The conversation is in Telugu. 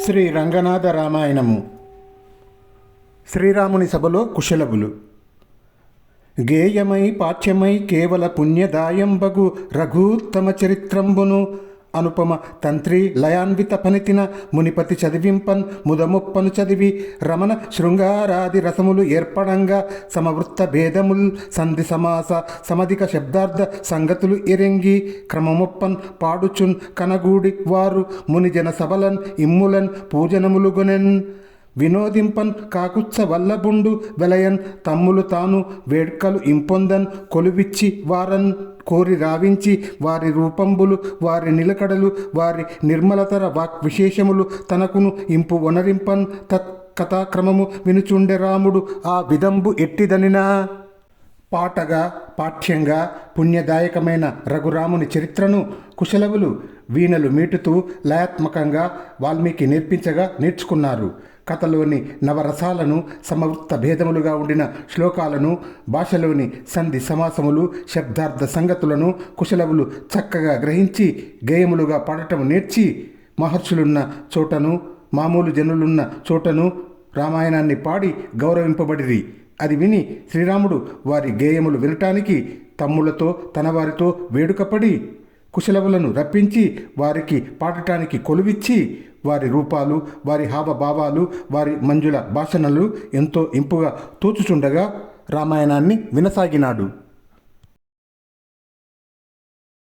శ్రీ రంగనాథ రామాయణము. శ్రీరాముని సభలో కుశలవులు. గేయమై పాఠ్యమై కేవల పుణ్యదాయంబగు రఘూత్తమ చరిత్రంబును అనుపమ తంత్రి లయాన్విత పనితిన మునిపతి చదివింపన్ ముదముప్పను చదివి రమణ శృంగారాది రసములు ఏర్పడంగా సమవృత్త భేదముల్ సంధి సమాస సమధిక శబ్దార్థ సంగతులు ఎరెంగి క్రమముప్పన్ పాడుచున్ కనగూడి వారు మునిజన సభలన్ ఇమ్ములన్ పూజనములుగొనెన్ వినోదింపన్ కాకుత్స వల్లబుండు వెలయన్ తమ్ములు తాను వేడ్కలు ఇంపొందన్ కొలువిచ్చి వారన్ కోరి రావించి వారి రూపంబులు వారి నిలకడలు వారి నిర్మలతర వాక్ విశేషములు తనకును ఇంపు వనరింపన్ కథాక్రమము వినుచుండె రాముడు ఆ విదంబు ఎట్టిదనినా. పాటగా పాఠ్యంగా పుణ్యదాయకమైన రఘురాముని చరిత్రను కుశలవులు వీణలు మీటుతూ లయాత్మకంగా వాల్మీకి నేర్చుకున్నారు. కథలోని నవరసాలను సమవృత్త భేదములుగా ఉండిన శ్లోకాలను భాషలోని సంధి సమాసములు శబ్దార్థ సంగతులను కుశలవులు చక్కగా గ్రహించి గేయములుగా పాడటం నేర్చి మహర్షులున్న చోటను మామూలు జనులున్న చోటను రామాయణాన్ని పాడి గౌరవింపబడిరి. అది విని శ్రీరాముడు వారి గేయములు వినటానికి తమ్ములతో తనవారితో వేడుకపడి కుశలవులను రప్పించి వారికి పాడటానికి కొలువిచ్చి వారి రూపాలు వారి హావభావాలు వారి మంజుల భాషణలు ఎంతో ఇంపుగా తోచుచుండగా రామాయణాన్ని వినసాగినాడు.